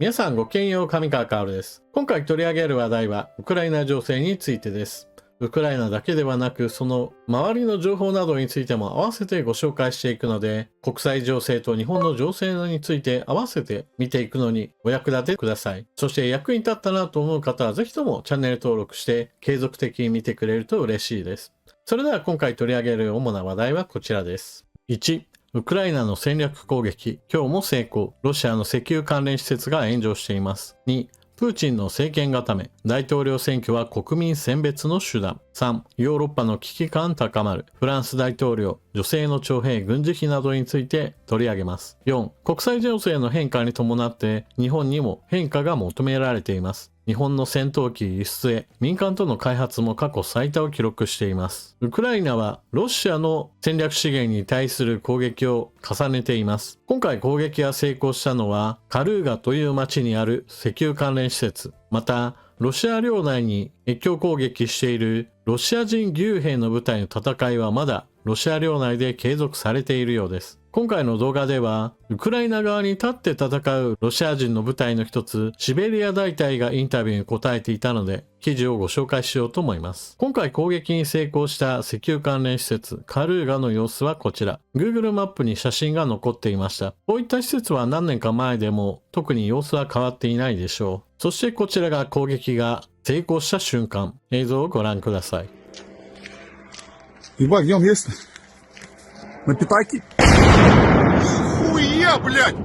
皆さんごきげんよう、上川薫です。今回取り上げる話題はウクライナ情勢についてです。ウクライナだけではなく、その周りの情報などについても合わせてご紹介していくので、国際情勢と日本の情勢について合わせて見ていくのにお役立てください。そして役に立ったなと思う方はぜひともチャンネル登録して継続的に見てくれると嬉しいです。それでは今回取り上げる主な話題はこちらです。1、ウクライナの戦略攻撃、今日も成功。ロシアの石油関連施設が炎上しています。2、プーチンの政権固め、大統領選挙は国民選別の手段。3、ヨーロッパの危機感高まる。フランス大統領、女性の徴兵、軍事費などについて取り上げます。4、国際情勢の変化に伴って日本にも変化が求められています。日本の戦闘機輸出へ民間との開発も過去最多を記録しています。ウクライナはロシアの戦略資源に対する攻撃を重ねています。今回攻撃が成功したのはカルーガという町にある石油関連施設、またロシア領内に越境攻撃しているロシア人義勇兵の部隊の戦いはまだロシア領内で継続されているようです。今回の動画では、ウクライナ側に立って戦うロシア人の部隊の一つ、シベリア大隊がインタビューに答えていたので、記事をご紹介しようと思います。今回攻撃に成功した石油関連施設、カルーガの様子はこちら。Google マップに写真が残っていました。こういった施設は何年か前でも特に様子は変わっていないでしょう。そしてこちらが攻撃が成功した瞬間。映像をご覧ください。Ебать, где он есть? На Питаке? Хуя, блядь!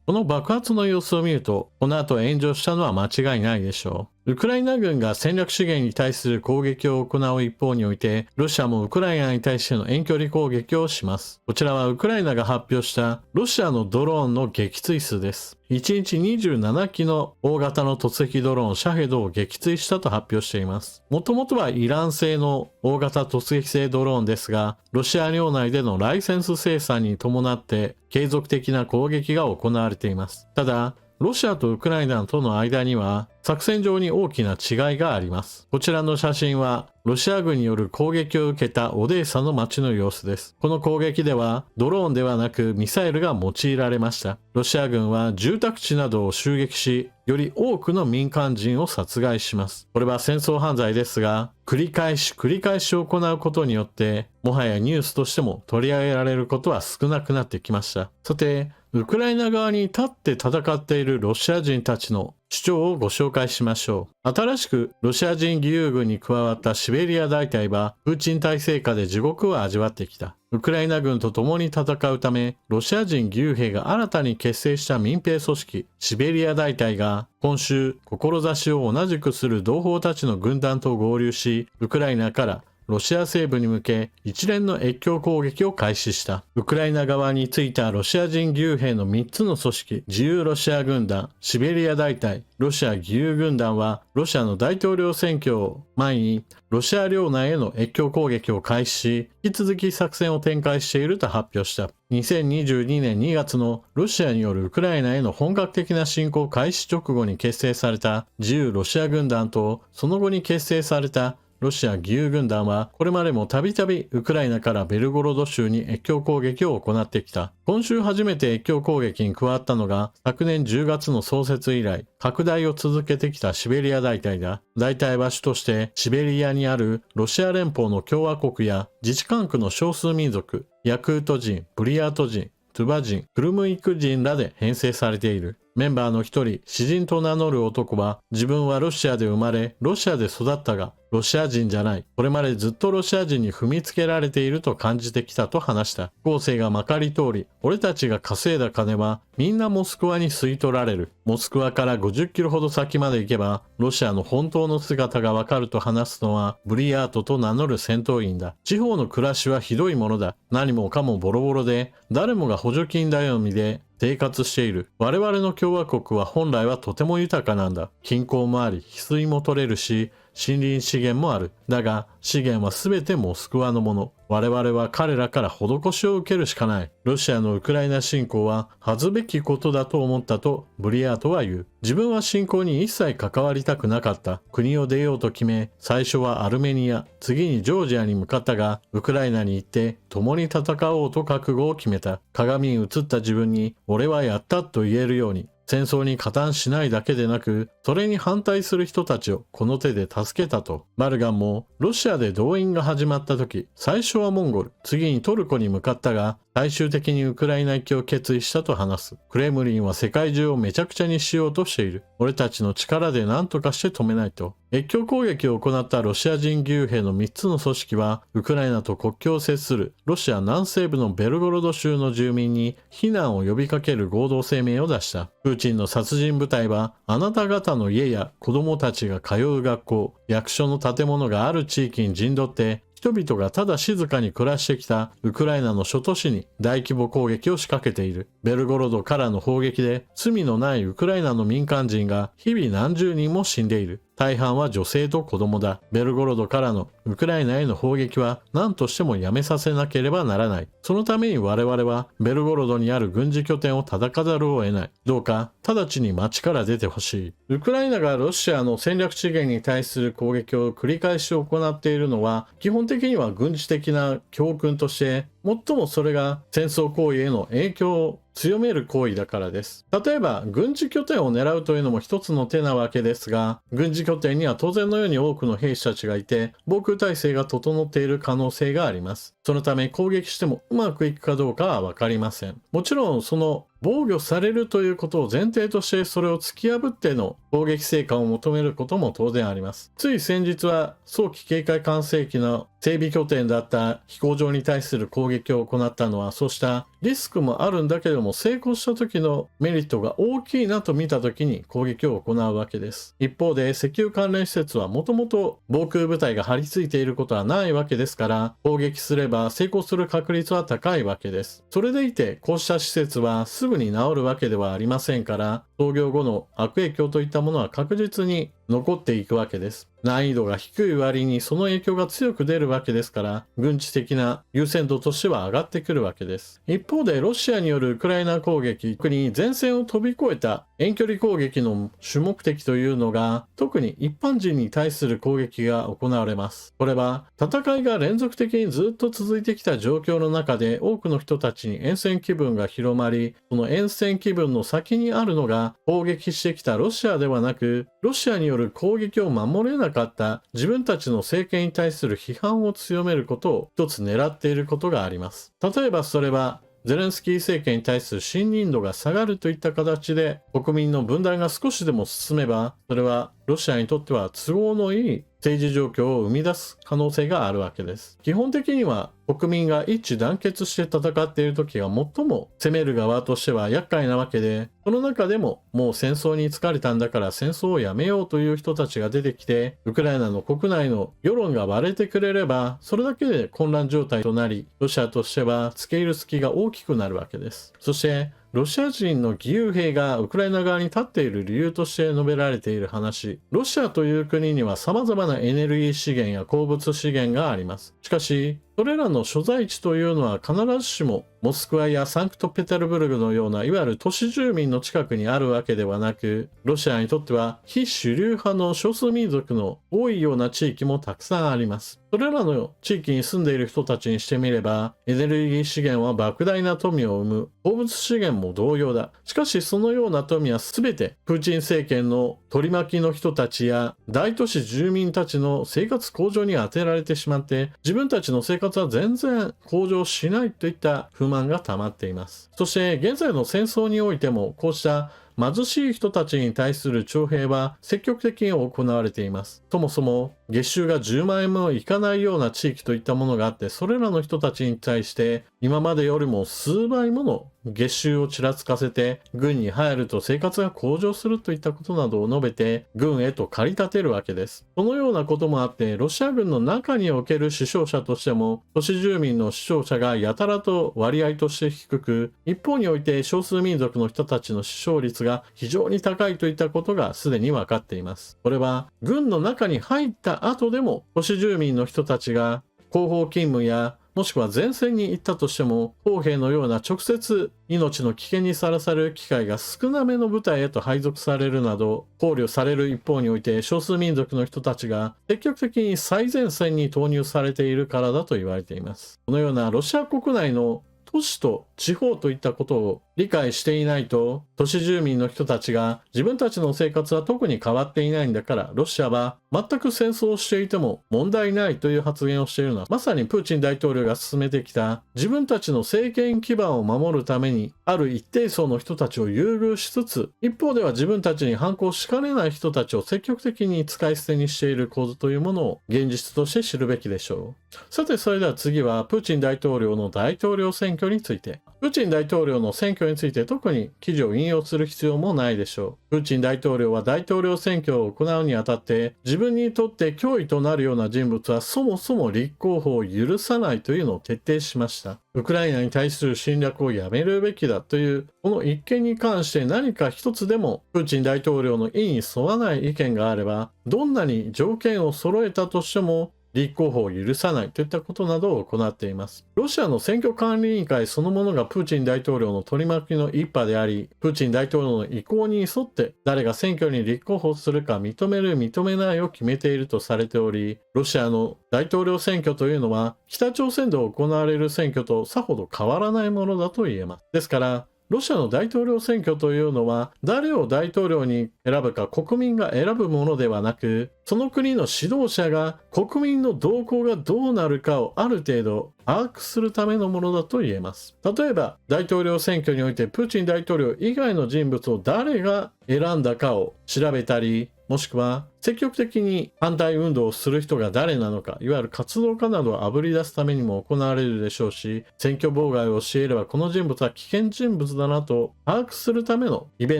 この爆発の様子を見ると、この後炎上したのは間違いないでしょう。ウクライナ軍が戦略資源に対する攻撃を行う一方において、ロシアもウクライナに対しての遠距離攻撃をします。こちらはウクライナが発表したロシアのドローンの撃墜数です。1日27機の大型の突撃ドローンシャヘドを撃墜したと発表しています。もともとはイラン製の大型突撃性ドローンですが、ロシア領内でのライセンス生産に伴って継続的な攻撃が行われています。ただ、ロシアとウクライナとの間には作戦上に大きな違いがあります。こちらの写真はロシア軍による攻撃を受けたオデーサの街の様子です。この攻撃ではドローンではなくミサイルが用いられました。ロシア軍は住宅地などを襲撃し、より多くの民間人を殺害します。これは戦争犯罪ですが、繰り返し行うことによって、もはやニュースとしても取り上げられることは少なくなってきました。さて、ウクライナ側に立って戦っているロシア人たちの主張をご紹介しましょう。新しくロシア人義勇軍に加わったシベリア大隊は、プーチン体制下で地獄を味わってきた。ウクライナ軍と共に戦うため、ロシア人義勇兵が新たに結成した民兵組織、シベリア大隊が、今週、志を同じくする同胞たちの軍団と合流し、ウクライナからロシア西部に向け一連の越境攻撃を開始した。ウクライナ側についたロシア人義勇兵の3つの組織、自由ロシア軍団、シベリア大隊、ロシア義勇軍団は、ロシアの大統領選挙を前に、ロシア領内への越境攻撃を開始し、引き続き作戦を展開していると発表した。2022年2月のロシアによるウクライナへの本格的な侵攻開始直後に結成された自由ロシア軍団と、その後に結成されたロシア義勇軍団はこれまでもたびたびウクライナからベルゴロド州に越境攻撃を行ってきた。今週初めて越境攻撃に加わったのが昨年10月の創設以来拡大を続けてきたシベリア大隊だ。大隊は主としてシベリアにあるロシア連邦の共和国や自治管区の少数民族、ヤクート人、ブリヤート人、トゥバ人、クルムイク人らで編成されている。メンバーの一人、詩人と名乗る男は、自分はロシアで生まれ、ロシアで育ったが、ロシア人じゃない。これまでずっとロシア人に踏みつけられていると感じてきたと話した。後世がまかり通り、俺たちが稼いだ金は、みんなモスクワに吸い取られる。モスクワから50キロほど先まで行けば、ロシアの本当の姿がわかると話すのは、ブリヤートと名乗る戦闘員だ。地方の暮らしはひどいものだ。何もかもボロボロで、誰もが補助金頼みで、生活している。我々の共和国は本来はとても豊かなんだ。金鉱もあり、翡翠も取れるし、森林資源もある。だが、資源はすべてモスクワのもの。我々は彼らから施しを受けるしかない。ロシアのウクライナ侵攻は恥ずべきことだと思ったとブリヤートは言う。自分は侵攻に一切関わりたくなかった。国を出ようと決め、最初はアルメニア、次にジョージアに向かったが、ウクライナに行って共に戦おうと覚悟を決めた。鏡に映った自分に、俺はやったと言えるように、戦争に加担しないだけでなく、それに反対する人たちをこの手で助けたと。マルガンも、ロシアで動員が始まった時、最初はモンゴル、次にトルコに向かったが、最終的にウクライナ行きを決意したと話す。クレムリンは世界中をめちゃくちゃにしようとしている。俺たちの力で何とかして止めないと。越境攻撃を行ったロシア人義勇兵の3つの組織は、ウクライナと国境を接するロシア南西部のベルゴロド州の住民に避難を呼びかける合同声明を出した。プーチンの殺人部隊は、あなた方の家や子供たちが通う学校、役所の建物がある地域に陣取って、人々がただ静かに暮らしてきたウクライナの諸都市に大規模攻撃を仕掛けている。ベルゴロドからの砲撃で罪のないウクライナの民間人が日々何十人も死んでいる。大半は女性と子供だ。ベルゴロドからのウクライナへの砲撃は何としてもやめさせなければならない。そのために我々はベルゴロドにある軍事拠点を叩かざるを得ない。どうか直ちに街から出てほしい。ウクライナがロシアの戦略資源に対する攻撃を繰り返し行っているのは、基本的には軍事的な教訓として、最もそれが戦争行為への影響を強める行為だからです。例えば、軍事拠点を狙うというのも一つの手なわけですが、軍事拠点には当然のように多くの兵士たちがいて、防空体制が整っている可能性があります。そのため攻撃してもうまくいくかどうかはわかりません。もちろんその防御されるということを前提としてそれを突き破っての攻撃成果を求めることも当然あります。つい先日は早期警戒管制機の整備拠点だった飛行場に対する攻撃を行ったのは、そうしたリスクもあるんだけども成功した時のメリットが大きいなと見た時に攻撃を行うわけです。一方で石油関連施設はもともと防空部隊が張り付いていることはないわけですから、攻撃すれば成功する確率は高いわけです。それでいてこうした施設はすぐに治るわけではありませんから、創業後の悪影響といったものは確実に残っていくわけです。難易度が低い割にその影響が強く出るわけですから、軍事的な優先度としては上がってくるわけです。一方でロシアによるウクライナ攻撃、特に前線を飛び越えた遠距離攻撃の主目的というのが、特に一般人に対する攻撃が行われます。これは戦いが連続的にずっと続いてきた状況の中で、多くの人たちに厭戦気分が広まり、その厭戦気分の先にあるのが攻撃してきたロシアではなく、ロシアによる攻撃を守れなかった自分たちの政権に対する批判を強めることを一つ狙っていることがあります。例えばそれはゼレンスキー政権に対する信任度が下がるといった形で国民の分断が少しでも進めば、それはロシアにとっては都合のいい政治状況を生み出す可能性があるわけです。基本的には国民が一致団結して戦っている時が最も攻める側としては厄介なわけで、その中でももう戦争に疲れたんだから戦争をやめようという人たちが出てきて、ウクライナの国内の世論が割れてくれれば、それだけで混乱状態となり、ロシアとしては付け入る隙が大きくなるわけです。そしてロシア人の義勇兵がウクライナ側に立っている理由として述べられている話。ロシアという国には様々なエネルギー資源や鉱物資源があります。しかし、それらの所在地というのは必ずしもモスクワやサンクトペテルブルクのようないわゆる都市住民の近くにあるわけではなく、ロシアにとっては非主流派の少数民族の多いような地域もたくさんあります。それらの地域に住んでいる人たちにしてみれば、エネルギー資源は莫大な富を生む。鉱物資源も同様だ。しかしそのような富は全てプーチン政権の取り巻きの人たちや大都市住民たちの生活向上に充てられてしまって、自分たちの生活は全然向上しないといった不満が溜まっています。そして現在の戦争においてもこうした貧しい人たちに対する徴兵は積極的に行われています。そもそも月収が10万円もいかないような地域といったものがあって、それらの人たちに対して今までよりも数倍もの月収をちらつかせて軍に入ると生活が向上するといったことなどを述べて軍へと駆り立てるわけです。そのようなこともあってロシア軍の中における死傷者としても都市住民の死傷者がやたらと割合として低く、一方において少数民族の人たちの死傷率が非常に高いといったことがすでに分かっています。これは軍の中に入った後でも都市住民の人たちが後方勤務やもしくは前線に行ったとしても砲兵のような直接命の危険にさらされる機会が少なめの部隊へと配属されるなど考慮される一方において、少数民族の人たちが積極的に最前線に投入されているからだと言われています。このようなロシア国内の都市と地方といったことを理解していないと、都市住民の人たちが自分たちの生活は特に変わっていないんだから、ロシアは全く戦争をしていても問題ないという発言をしているのは、まさにプーチン大統領が進めてきた自分たちの政権基盤を守るために、ある一定層の人たちを優遇しつつ、一方では自分たちに反抗しかねない人たちを積極的に使い捨てにしている構図というものを現実として知るべきでしょう。さて、それでは次はプーチン大統領の大統領選挙について。プーチン大統領の選挙について特に記事を引用する必要もないでしょう。プーチン大統領は大統領選挙を行うにあたって自分にとって脅威となるような人物はそもそも立候補を許さないというのを徹底しました。ウクライナに対する侵略をやめるべきだというこの一件に関して何か一つでもプーチン大統領の意に沿わない意見があれば、どんなに条件を揃えたとしても立候補を許さないといったことなどを行っています。ロシアの選挙管理委員会そのものがプーチン大統領の取り巻きの一派であり、プーチン大統領の意向に沿って誰が選挙に立候補するか認める認めないを決めているとされており、ロシアの大統領選挙というのは北朝鮮で行われる選挙とさほど変わらないものだと言えます。ですから、ロシアの大統領選挙というのは誰を大統領に選ぶか国民が選ぶものではなく、その国の指導者が国民の動向がどうなるかをある程度把握するためのものだと言えます。例えば大統領選挙においてプーチン大統領以外の人物を誰が選んだかを調べたり、もしくは積極的に反対運動をする人が誰なのか、いわゆる活動家などをあぶり出すためにも行われるでしょうし、選挙妨害を教えればこの人物は危険人物だなと把握するためのイベ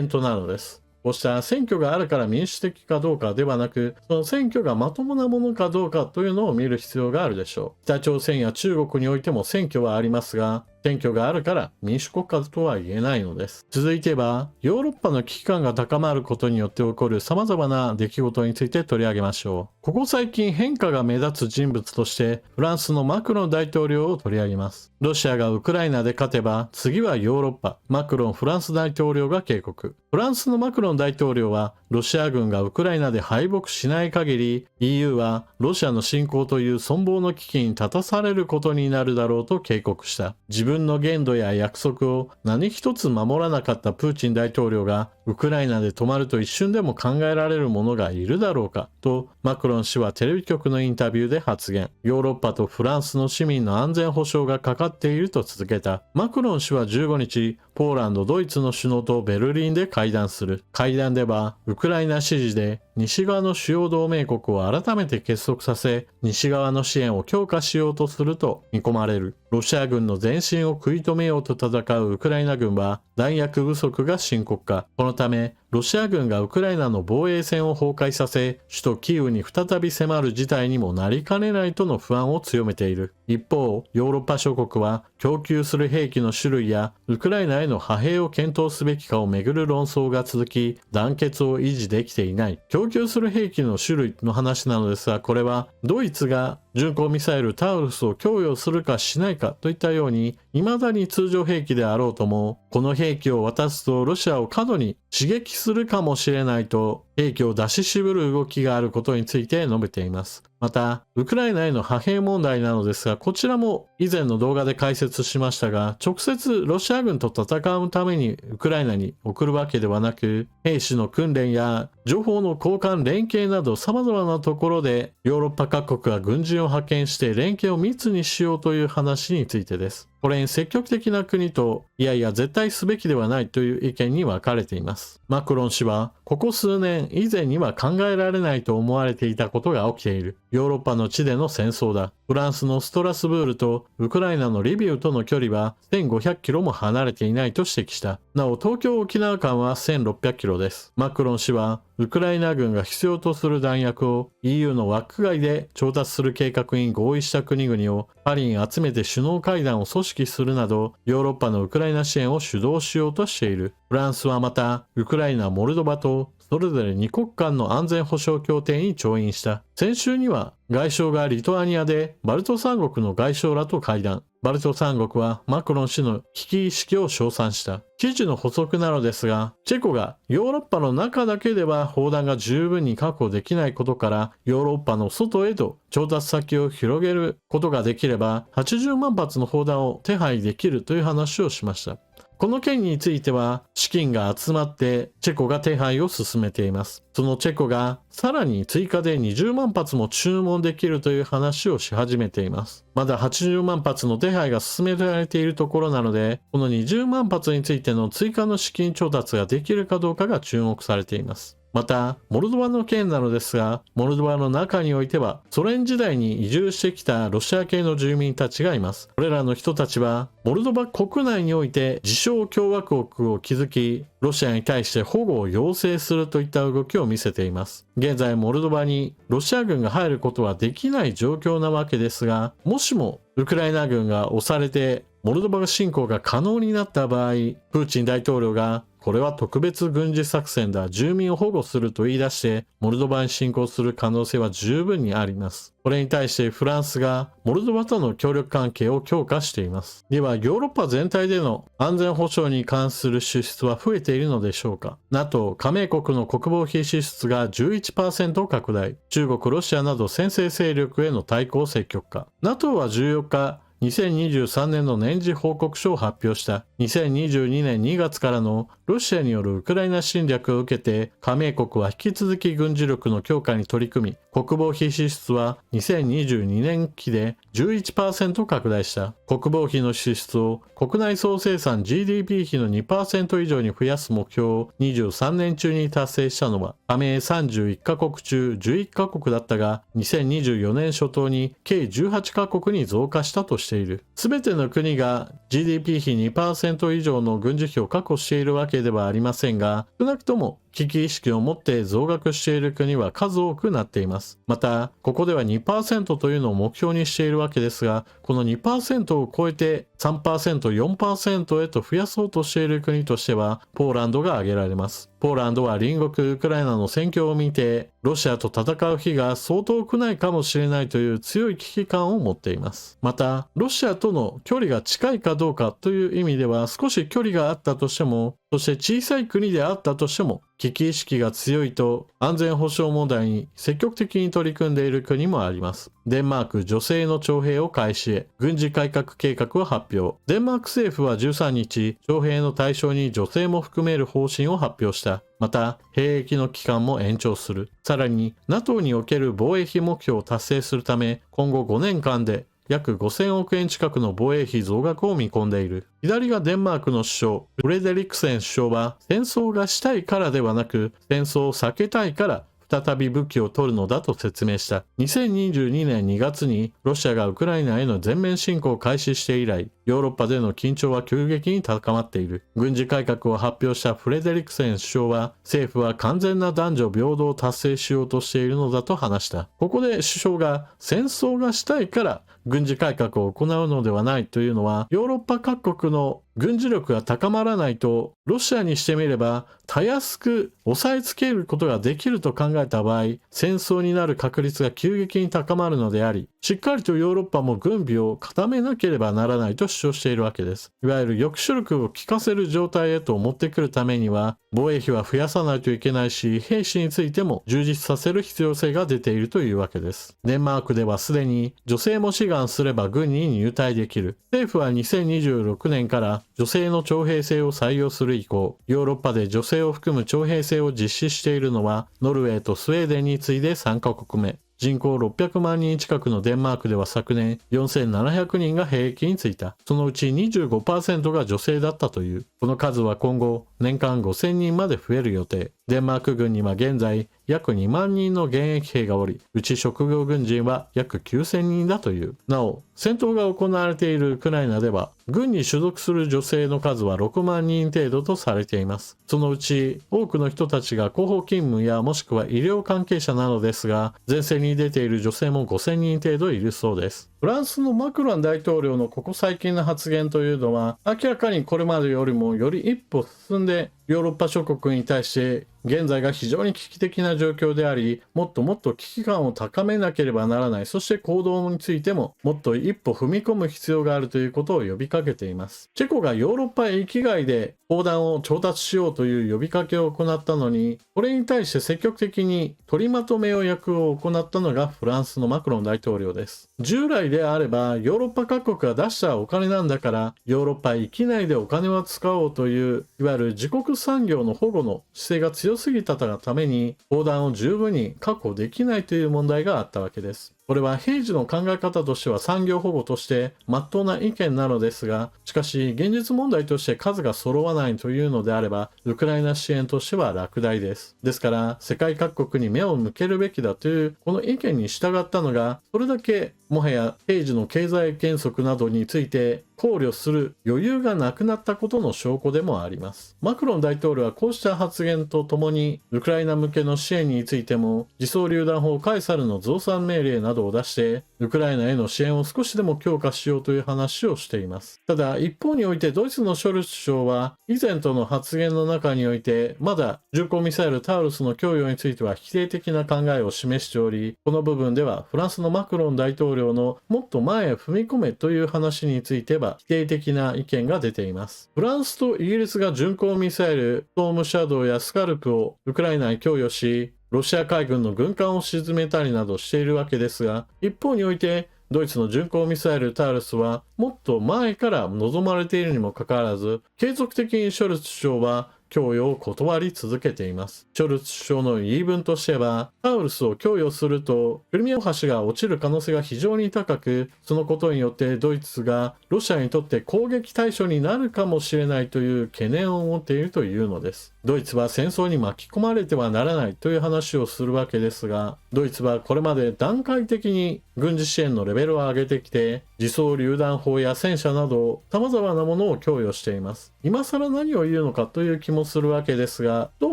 ントなのです。こうした選挙があるから民主的かどうかではなく、その選挙がまともなものかどうかというのを見る必要があるでしょう。北朝鮮や中国においても選挙はありますが、選挙があるから民主国家とは言えないのです。続いては、ヨーロッパの危機感が高まることによって起こる様々な出来事について取り上げましょう。ここ最近変化が目立つ人物として、フランスのマクロン大統領を取り上げます。ロシアがウクライナで勝てば、次はヨーロッパ、マクロンフランス大統領が警告。フランスのマクロン大統領は、ロシア軍がウクライナで敗北しない限り、EU はロシアの侵攻という存亡の危機に立たされることになるだろうと警告した。自分の限度や約束を何一つ守らなかったプーチン大統領がウクライナで止まると一瞬でも考えられる者がいるだろうかとマクロン氏はテレビ局のインタビューで発言。ヨーロッパとフランスの市民の安全保障がかかっていると続けた。マクロン氏は15日、ポーランド、ドイツの首脳とベルリンで会談する。会談ではウクライナ支持で西側の主要同盟国を改めて結束させ、西側の支援を強化しようとすると見込まれる。ロシア軍の前進を食い止めようと戦うウクライナ軍は弾薬不足が深刻化。このため、ロシア軍がウクライナの防衛線を崩壊させ、首都キーウに再び迫る事態にもなりかねないとの不安を強めている。一方、ヨーロッパ諸国は供給する兵器の種類やウクライナへの派兵を検討すべきかをめぐる論争が続き、団結を維持できていない。供給する兵器の種類の話なのですが、これはドイツが巡航ミサイルタウルスを供与するかしないかといったように、未だに通常兵器であろうとも、この兵器を渡すとロシアを過度に刺激するかもしれないと、兵器を出し渋る動きがあることについて述べています。また、ウクライナへの派兵問題なのですが、こちらも以前の動画で解説しましたが、直接ロシア軍と戦うためにウクライナに送るわけではなく、兵士の訓練や情報の交換連携など様々なところでヨーロッパ各国が軍人を派遣して連携を密にしようという話についてです。これに積極的な国と、いやいや絶対すべきではないという意見に分かれています。マクロン氏は、ここ数年以前には考えられないと思われていたことが起きている。ヨーロッパの地での戦争だ。フランスのストラスブールとウクライナのリビウとの距離は1500キロも離れていないと指摘した。なお、東京沖縄間は1600キロです。マクロン氏は、ウクライナ軍が必要とする弾薬を EU の枠外で調達する計画に合意した国々をパリに集めて首脳会談を組織するなど、ヨーロッパのウクライナ支援を主導しようとしている。フランスはまた、ウクライナ、モルドバとそれぞれ2国間の安全保障協定に調印した。先週には外相がリトアニアでバルト三国の外相らと会談。バルト三国はマクロン氏の危機意識を称賛した。記事の補足なのですが、チェコがヨーロッパの中だけでは砲弾が十分に確保できないことから、ヨーロッパの外へと調達先を広げることができれば、80万発の砲弾を手配できるという話をしました。この件については資金が集まってチェコが手配を進めています。そのチェコがさらに追加で20万発も注文できるという話をし始めています。まだ80万発の手配が進められているところなので、この20万発についての追加の資金調達ができるかどうかが注目されています。また、モルドバの件なのですが、モルドバの中においては、ソ連時代に移住してきたロシア系の住民たちがいます。これらの人たちは、モルドバ国内において自称共和国を築き、ロシアに対して保護を要請するといった動きを見せています。現在、モルドバにロシア軍が入ることはできない状況なわけですが、もしもウクライナ軍が押されて、モルドバ侵攻が可能になった場合、プーチン大統領がこれは特別軍事作戦だ、住民を保護すると言い出して、モルドバに侵攻する可能性は十分にあります。これに対してフランスがモルドバとの協力関係を強化しています。では、ヨーロッパ全体での安全保障に関する支出は増えているのでしょうか。NATO 加盟国の国防費支出が 11% 拡大。中国、ロシアなど先制勢力への対抗積極化。NATO は14日、2023年の年次報告書を発表した。2022年2月からのロシアによるウクライナ侵略を受けて、加盟国は引き続き軍事力の強化に取り組み、国防費支出は2022年期で 11% 拡大した。国防費の支出を国内総生産 GDP 比の 2% 以上に増やす目標を23年中に達成したのは、加盟31カ国中11カ国だったが、2024年初頭に計18カ国に増加したとしている。すべての国が GDP 比 2% 以上の軍事費を確保しているわけではありませんが、少なくとも危機意識を持って増額している国は数多くなっています。また、ここでは 2% というのを目標にしているわけですが、この 2% を超えて 3%、4% へと増やそうとしている国としては、ポーランドが挙げられます。ポーランドは隣国ウクライナの戦況を見て、ロシアと戦う日がそう遠くないかもしれないという強い危機感を持っています。また、ロシアとの距離が近いかどうかという意味では少し距離があったとしても、そして小さい国であったとしても、危機意識が強いと安全保障問題に積極的に取り組んでいる国もあります。デンマーク女性の徴兵を開始へ軍事改革計画を発表。デンマーク政府は13日、徴兵の対象に女性も含める方針を発表した。また、兵役の期間も延長する。さらに、NATO における防衛費目標を達成するため、今後5年間で約5000億円近くの防衛費増額を見込んでいる。左がデンマークの首相、フレデリクセン首相は、戦争がしたいからではなく、戦争を避けたいから再び武器を取るのだと説明した。2022年2月にロシアがウクライナへの全面侵攻を開始して以来、ヨーロッパでの緊張は急激に高まっている。軍事改革を発表したフレデリクセン首相は、政府は完全な男女平等を達成しようとしているのだと話した。ここで首相が戦争がしたいから軍事改革を行うのではないというのは、ヨーロッパ各国の軍事力が高まらないと、ロシアにしてみれば、たやすく抑えつけることができると考えた場合、戦争になる確率が急激に高まるのであり、しっかりとヨーロッパも軍備を固めなければならないと主張しているわけです。いわゆる抑止力を効かせる状態へと持ってくるためには、防衛費は増やさないといけないし、兵士についても充実させる必要性が出ているというわけです。デンマークではすでに女性も志願すれば軍に入隊できる。政府は2026年から女性の徴兵制を採用する以降、ヨーロッパで女性を含む徴兵制を実施しているのは、ノルウェーとスウェーデンに次いで3カ国目。人口600万人近くのデンマークでは昨年4700人が兵役に就いた。そのうち 25% が女性だったという。この数は今後年間5000人まで増える予定。デンマーク軍には現在約2万人の現役兵がおり、うち職業軍人は約9000人だという。なお、戦闘が行われているウクライナでは、軍に所属する女性の数は6万人程度とされています。そのうち多くの人たちが後方勤務やもしくは医療関係者なのですが、前線に出ている女性も5000人程度いるそうです。フランスのマクロン大統領のここ最近の発言というのは、明らかにこれまでよりもより一歩進んでヨーロッパ諸国に対して現在が非常に危機的な状況であり、もっともっと危機感を高めなければならない。そして行動についてももっと一歩踏み込む必要があるということを呼びかけています。チェコがヨーロッパ域外で砲弾を調達しようという呼びかけを行ったのに、これに対して積極的に取りまとめ役を行ったのがフランスのマクロン大統領です。従来であればヨーロッパ各国が出したお金なんだからヨーロッパ域内でお金を使おうといういわゆる自国産業の保護の姿勢が強すぎたがために砲弾を十分に確保できないという問題があったわけです。これは平時の考え方としては産業保護として真っ当な意見なのですが、しかし現実問題として数が揃わないというのであれば、ウクライナ支援としては落第です。ですから、世界各国に目を向けるべきだというこの意見に従ったのが、それだけもはや平時の経済原則などについて考慮する余裕がなくなったことの証拠でもあります。マクロン大統領はこうした発言とともに、ウクライナ向けの支援についても、自走榴弾砲カエサルの増産命令などを出して、ウクライナへの支援を少しでも強化しようという話をしています。ただ、一方においてドイツのショルツ首相は、以前との発言の中において、まだ巡航ミサイルタウルスの供与については否定的な考えを示しており、この部分ではフランスのマクロン大統領のもっと前へ踏み込めという話については否定的な意見が出ています。フランスとイギリスが巡航ミサイル、ストームシャドウやスカルプをウクライナに供与し、ロシア海軍の軍艦を沈めたりなどしているわけですが、一方においてドイツの巡航ミサイルタウルスはもっと前から望まれているにもかかわらず、継続的にショルツ首相は供与を断り続けています。ショルツ首相の言い分としては、タウルスを供与するとクリミア大橋が落ちる可能性が非常に高く、そのことによってドイツがロシアにとって攻撃対象になるかもしれないという懸念を持っているというのです。ドイツは戦争に巻き込まれてはならないという話をするわけですが、ドイツはこれまで段階的に軍事支援のレベルを上げてきて、自走榴弾砲や戦車など様々なものを供与しています。今更何を言うのかという気もするわけですが、どう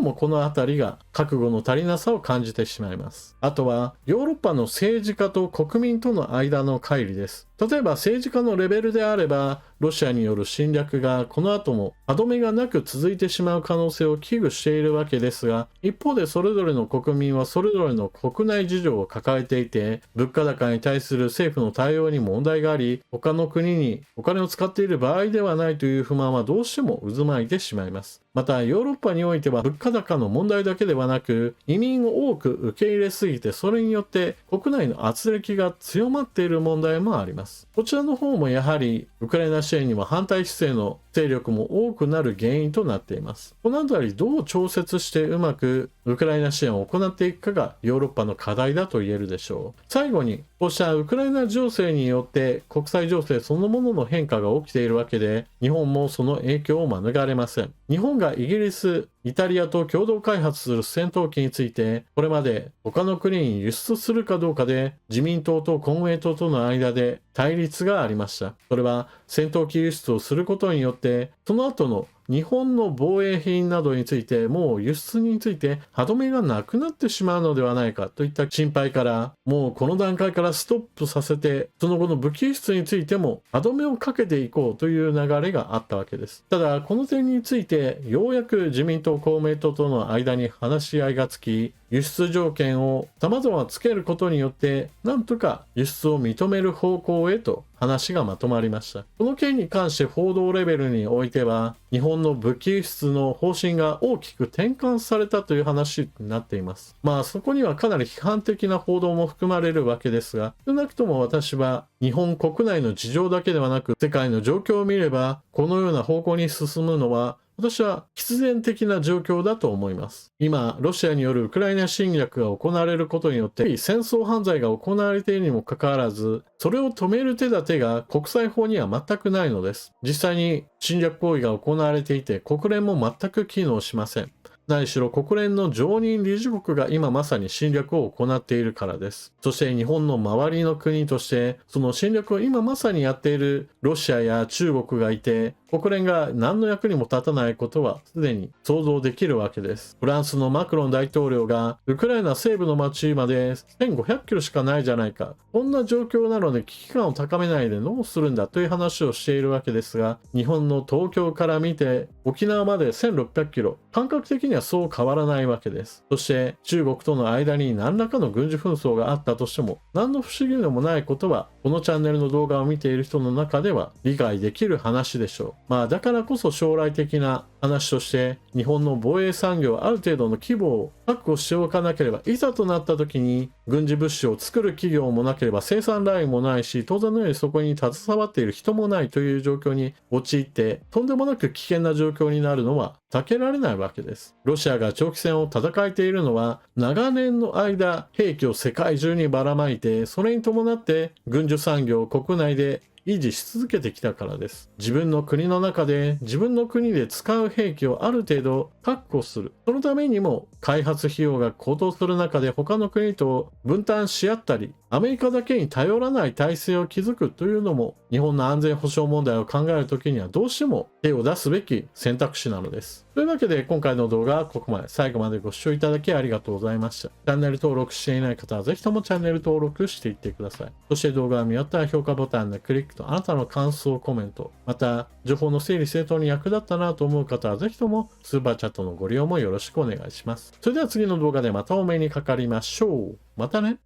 もこのあたりが覚悟の足りなさを感じてしまいます。あとはヨーロッパの政治家と国民との間の乖離です。例えば政治家のレベルであれば、ロシアによる侵略がこの後も歯止めがなく続いてしまう可能性を危惧しているわけですが、一方でそれぞれの国民はそれぞれの国内事情を抱えていて、物価高に対する政府の対応に問題があり、他の国にお金を使っている場合ではないという不満はどうしても渦巻いてしまいます。またヨーロッパにおいては物価高の問題だけではなく、移民を多く受け入れすぎてそれによって国内の圧力が強まっている問題もあります。こちらの方もやはりウクライナ支援には反対姿勢の勢力も多くなる原因となっています。このあたりどう調節してうまくウクライナ支援を行っていくかがヨーロッパの課題だと言えるでしょう。最後に、こうしたウクライナ情勢によって国際情勢そのものの変化が起きているわけで、日本もその影響を免れません。日本がイギリス、イタリアと共同開発する戦闘機について、これまで他の国に輸出するかどうかで自民党と公明党との間で対立がありました。それは戦闘機輸出をすることによって、その後の日本の防衛品などについてもう輸出について歯止めがなくなってしまうのではないかといった心配から、もうこの段階からストップさせて、その後の武器輸出についても歯止めをかけていこうという流れがあったわけです。ただこの点についてようやく自民党公明党との間に話し合いがつき、輸出条件を様々つけることによってなんとか輸出を認める方向へと話がまとまりました。この件に関して報道レベルにおいては、日本の武器輸出の方針が大きく転換されたという話になっています。そこにはかなり批判的な報道も含まれるわけですが、少なくとも私は日本国内の事情だけではなく世界の状況を見れば、このような方向に進むのは私は必然的な状況だと思います。今、ロシアによるウクライナ侵略が行われることによって戦争犯罪が行われているにもかかわらず、それを止める手立てが国際法には全くないのです。実際に侵略行為が行われていて、国連も全く機能しません。何しろ国連の常任理事国が今まさに侵略を行っているからです。そして日本の周りの国として、その侵略を今まさにやっているロシアや中国がいて、国連が何の役にも立たないことはすでに想像できるわけです。フランスのマクロン大統領がウクライナ西部の町まで1500キロしかないじゃないか。こんな状況なので危機感を高めないでどうするんだという話をしているわけですが、日本の東京から見て沖縄まで1600キロ、感覚的にはそう変わらないわけです。そして中国との間に何らかの軍事紛争があったとしても、何の不思議でもないことは、このチャンネルの動画を見ている人の中では理解できる話でしょう。だからこそ将来的な話として、日本の防衛産業はある程度の規模を確保しておかなければ、いざとなった時に軍事物資を作る企業もなければ生産ラインもないし、当然のようにそこに携わっている人もないという状況に陥って、とんでもなく危険な状況になるのは避けられないわけです。ロシアが長期戦を戦えているのは、長年の間兵器を世界中にばらまいて、それに伴って軍需産業を国内で維持し続けてきたからです。自分の国の中で自分の国で使う兵器をある程度確保する。そのためにも開発費用が高騰する中で他の国と分担し合ったり、アメリカだけに頼らない体制を築くというのも、日本の安全保障問題を考えるときにはどうしても手を出すべき選択肢なのです。というわけで今回の動画はここまで。最後までご視聴いただきありがとうございました。チャンネル登録していない方はぜひともチャンネル登録していってください。そして動画が見合ったら評価ボタンでクリックとあなたの感想、コメント、また情報の整理整頓に役立ったなと思う方はぜひともスーパーチャットのご利用もよろしくお願いします。それでは次の動画でまたお目にかかりましょう。またね。